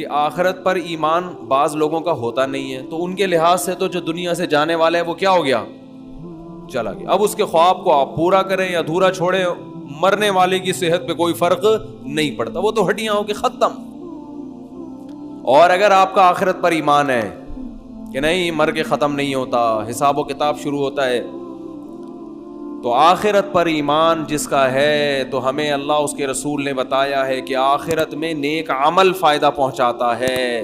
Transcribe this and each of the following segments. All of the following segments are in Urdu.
کہ آخرت پر ایمان بعض لوگوں کا ہوتا نہیں ہے, تو ان کے لحاظ سے تو جو دنیا سے جانے والا ہے وہ کیا ہو گیا, چلا گیا. اب اس کے خواب کو آپ پورا کریں یا ادھورا چھوڑیں, مرنے والے کی صحت پہ کوئی فرق نہیں پڑتا, وہ تو ہڈیاں ہو کے ختم. اور اگر آپ کا آخرت پر ایمان ہے کہ نہیں مر کے ختم نہیں ہوتا, حساب و کتاب شروع ہوتا ہے, تو آخرت پر ایمان جس کا ہے تو ہمیں اللہ اس کے رسول نے بتایا ہے کہ آخرت میں نیک عمل فائدہ پہنچاتا ہے.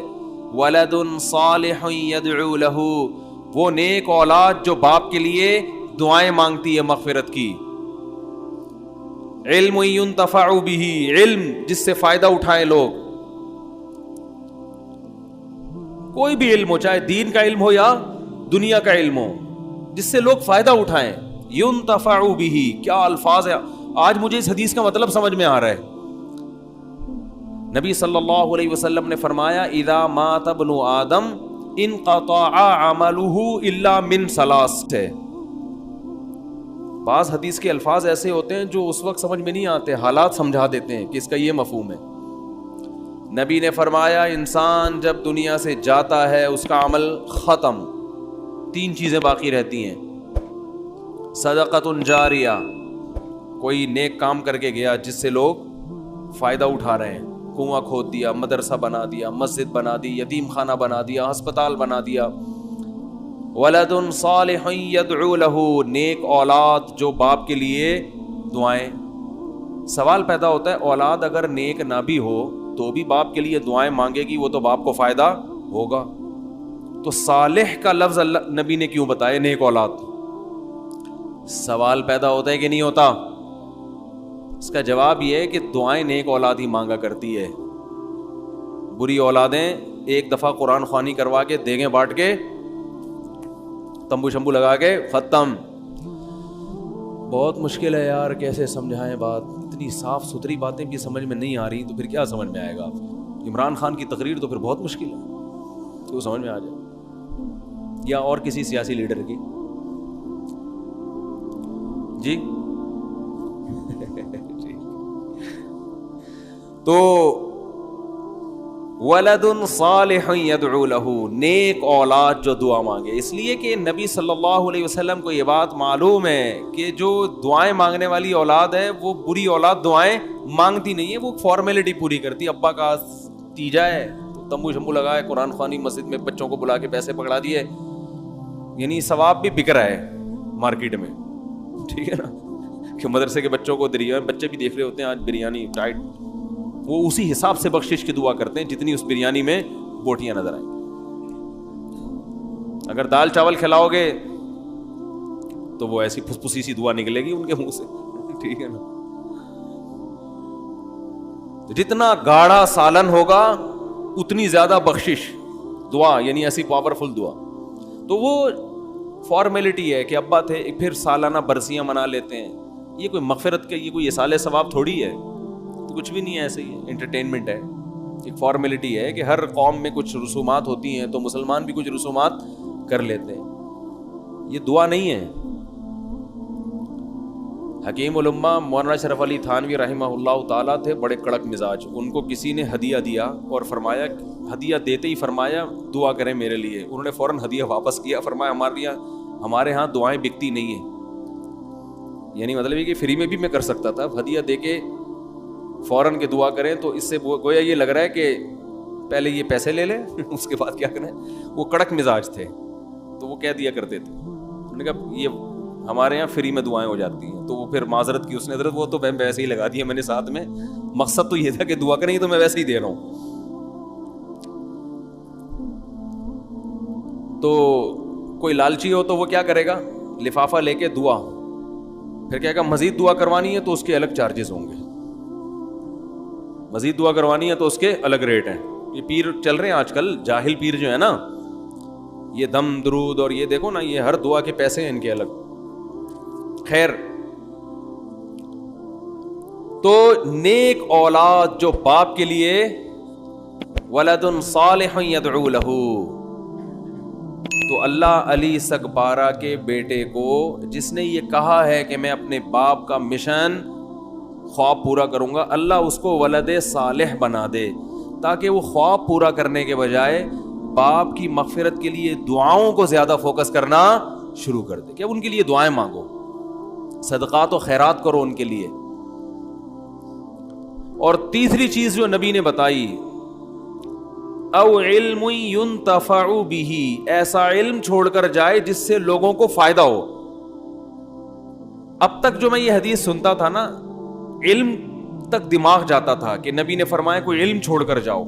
ولد صالح يدعو له, وہ نیک اولاد جو باپ کے لیے دعائیں مانگتی ہے مغفرت کی. علم ينتفع به, علم جس سے فائدہ اٹھائیں لوگ, کوئی بھی علم ہو, چاہے دین کا علم ہو یا دنیا کا علم ہو, جس سے لوگ فائدہ اٹھائیں. ينتفع به, کیا الفاظ ہے. آج مجھے اس حدیث کا مطلب سمجھ میں آ رہا ہے. نبی صلی اللہ علیہ وسلم نے فرمایا اذا مات ابن آدم انقطع عمله الا من ثلاث. بعض حدیث کے الفاظ ایسے ہوتے ہیں جو اس وقت سمجھ میں نہیں آتے, حالات سمجھا دیتے ہیں کہ اس کا یہ مفہوم ہے. نبی نے فرمایا انسان جب دنیا سے جاتا ہے اس کا عمل ختم, 3 چیزیں باقی رہتی ہیں. صدقۃ جاریہ, کوئی نیک کام کر کے گیا جس سے لوگ فائدہ اٹھا رہے ہیں, کنواں کھود دیا, مدرسہ بنا دیا, مسجد بنا دی, یتیم خانہ بنا دیا, ہسپتال بنا دیا. ولد صالح يدعو له, نیک اولاد جو باپ کے لیے دعائیں. سوال پیدا ہوتا ہے اولاد اگر نیک نہ بھی ہو تو بھی باپ کے لیے دعائیں مانگے گی, وہ تو باپ کو فائدہ ہوگا. تو صالح کا لفظ اللہ نبی نے کیوں بتایا نیک اولاد؟ سوال پیدا ہوتا ہے کہ نہیں ہوتا. اس کا جواب یہ ہے کہ دعائیں نیک اولاد ہی مانگا کرتی ہے. بری اولادیں ایک دفعہ قرآن خوانی کروا کے, دیگیں بانٹ کے, تمبو شمبو لگا کے ختم. بہت مشکل ہے یار, کیسے سمجھائیں بات, اتنی صاف ستھری باتیں بھی سمجھ میں نہیں آ رہی تو پھر کیا سمجھ میں آئے گا. عمران خان کی تقریر تو پھر بہت مشکل ہے کہ وہ سمجھ میں آ جائے, یا اور کسی سیاسی لیڈر کی. جی تو ولد صالح يدعو له, نیک اولاد جو دعا مانگے. اس لیے کہ نبی صلی اللہ علیہ وسلم کو یہ بات معلوم ہے کہ جو دعائیں مانگنے والی اولاد ہے وہ بری اولاد دعائیں مانگتی نہیں ہے, وہ فارمیلٹی پوری کرتی. ابا کا تیجا ہے تو تمبو شمبو لگائے, قرآن خوانی مسجد میں بچوں کو بلا کے پیسے پکڑا دیے, یعنی ثواب بھی بک رہا ہے مارکیٹ میں. ٹھیک ہے نا, کہ مدرسے کے بچوں کو دریا, بچے بھی دیکھ رہے ہوتے ہیں آج بریانی ڈائٹ, وہ اسی حساب سے بخشش کی دعا کرتے ہیں جتنی اس بریانی میں بوٹیاں نظر آئیں. اگر دال چاول کھلاؤ گے تو وہ ایسی پھسپھسی سی دعا نکلے گی ان کے منہ سے. ٹھیک ہے نا, جتنا گاڑھا سالن ہوگا اتنی زیادہ بخشش دعا, یعنی ایسی پاورفل دعا. تو وہ فارمیلٹی ہے کہ ابا تھے, پھر سالانہ برسیاں منا لیتے ہیں. یہ کوئی مغفرت کے, یہ کوئی اصالِ ثواب تھوڑی ہے, کچھ بھی نہیں ہے, ایسے ہی انٹرٹینمنٹ ہے, ایک فارمیلٹی ہے کہ ہر قوم میں کچھ رسومات ہوتی ہیں تو مسلمان بھی کچھ رسومات کر لیتے ہیں. یہ دعا نہیں ہے. حکیم الامہ مولانا اشرف علی تھانوی رحمہ اللہ تعالیٰ تھے بڑے کڑک مزاج. ان کو کسی نے ہدیہ دیا اور فرمایا, ہدیہ دیتے ہی فرمایا دعا کریں میرے لیے. انہوں نے فوراً ہدیہ واپس کیا, فرمایا ہمارے ہاں دعائیں بکتی نہیں ہیں. یعنی مطلب یہ کہ فری میں بھی میں کر سکتا تھا, ہدیہ دے کے فوراً کے دعا کریں تو اس سے گویا یہ لگ رہا ہے کہ پہلے یہ پیسے لے لیں اس کے بعد کیا کریں. وہ کڑک مزاج تھے تو وہ کہہ دیا کرتے تھے. انہوں نے کہا یہ ہمارے یہاں فری میں دعائیں ہو جاتی ہیں. تو وہ پھر معذرت کی اس نے, حضرت وہ تو ویسے ہی لگا دیا میں نے ساتھ میں, مقصد تو یہ تھا کہ دعا کریں, تو میں ویسے ہی دے رہا ہوں. تو کوئی لالچی ہو تو وہ کیا کرے گا, لفافہ لے کے دعا, پھر کہے گا مزید دعا کروانی ہے تو اس کے الگ چارجز ہوں گے, مزید دعا کروانی ہے تو اس کے الگ ریٹ ہیں. یہ پیر چل رہے ہیں آج کل, جاہل پیر جو ہے نا, یہ دم درود اور یہ دیکھو نا, یہ ہر دعا کے پیسے ہیں ان کے الگ. خیر, تو نیک اولاد جو باپ کے لیے, ولد صالح يدعو له, تو اللہ علی سگبارہ کے بیٹے کو جس نے یہ کہا ہے کہ میں اپنے باپ کا مشن خواب پورا کروں گا, اللہ اس کو ولد صالح بنا دے. تاکہ وہ خواب پورا کرنے کے بجائے باپ کی مغفرت کے لیے دعاؤں کو زیادہ فوکس کرنا شروع کر دے کہ اب ان کے لیے دعائیں مانگو, صدقات و خیرات کرو ان کے لیے. اور تیسری چیز جو نبی نے بتائی, او علم ينتفع به, ایسا علم چھوڑ کر جائے جس سے لوگوں کو فائدہ ہو. اب تک جو میں یہ حدیث سنتا تھا نا, علم تک دماغ جاتا تھا کہ نبی نے فرمایا کوئی علم چھوڑ کر جاؤ.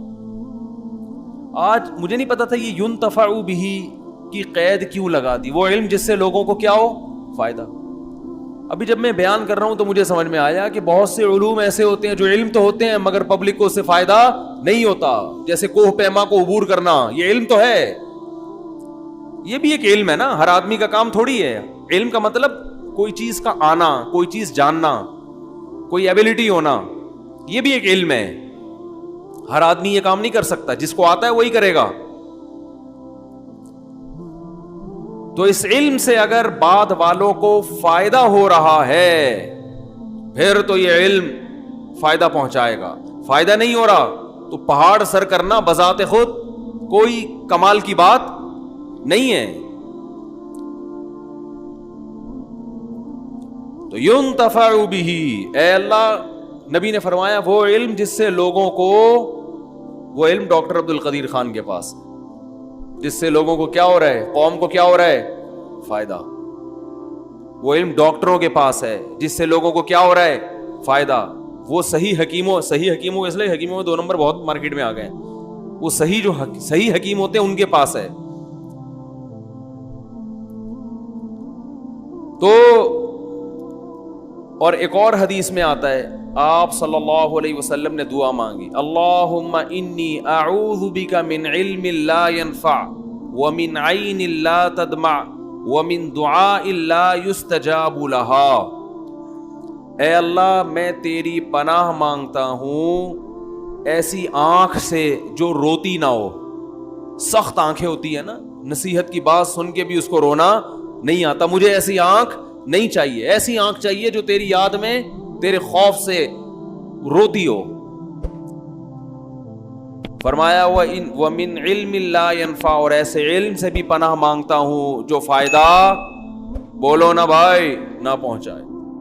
آج مجھے نہیں پتا تھا یہ ينتفع به کی قید کیوں لگا دی, وہ علم جس سے لوگوں کو کیا ہو, فائدہ. ابھی جب میں بیان کر رہا ہوں تو مجھے سمجھ میں آیا کہ بہت سے علوم ایسے ہوتے ہیں جو علم تو ہوتے ہیں مگر پبلک کو اس سے فائدہ نہیں ہوتا, جیسے کوہ پیما کو عبور کرنا, یہ علم تو ہے, یہ بھی ایک علم ہے نا, ہر آدمی کا کام تھوڑی ہے. علم کا مطلب کوئی چیز کا آنا, کوئی چیز جاننا, کوئی ایبلٹی ہونا, یہ بھی ایک علم ہے. ہر آدمی یہ کام نہیں کر سکتا, جس کو آتا ہے وہی کرے گا. تو اس علم سے اگر بعد والوں کو فائدہ ہو رہا ہے پھر تو یہ علم فائدہ پہنچائے گا. فائدہ نہیں ہو رہا تو پہاڑ سر کرنا بذات خود کوئی کمال کی بات نہیں ہے. تو ينتفع به, اے اللہ, نبی نے فرمایا وہ علم جس سے لوگوں کو, وہ علم ڈاکٹر عبد القدیر خان کے پاس, جس سے لوگوں کو کیا ہو رہا ہے, قوم کو کیا ہو رہا ہے, فائدہ. وہ علم ڈاکٹروں کے پاس ہے جس سے لوگوں کو کیا ہو رہا ہے, فائدہ. وہ صحیح حکیموں اس لیے حکیموں میں 2 نمبر بہت مارکیٹ میں آ گئے, وہ صحیح حکیم ہوتے ہیں ان کے پاس ہے. تو اور ایک اور حدیث میں آتا ہے, آپ صلی اللہ علیہ وسلم نے دعا مانگی, اللہم انی اعوذ بک من علم لا ينفع ومن عین لا تدمع ومن دعاء لا یستجاب لها. اے اللہ میں تیری پناہ مانگتا ہوں ایسی آنکھ سے جو روتی نہ ہو. سخت آنکھیں ہوتی ہے نا, نصیحت کی بات سن کے بھی اس کو رونا نہیں آتا. مجھے ایسی آنکھ نہیں چاہیے, ایسی آنکھ چاہیے جو تیری یاد میں, تیرے خوف سے روتی ہو. فرمایا وَمِنْ عِلْمٍ لَا يَنْفَعُ, اور ایسے علم سے بھی پناہ مانگتا ہوں جو فائدہ, بولو نا بھائی, نہ پہنچائے.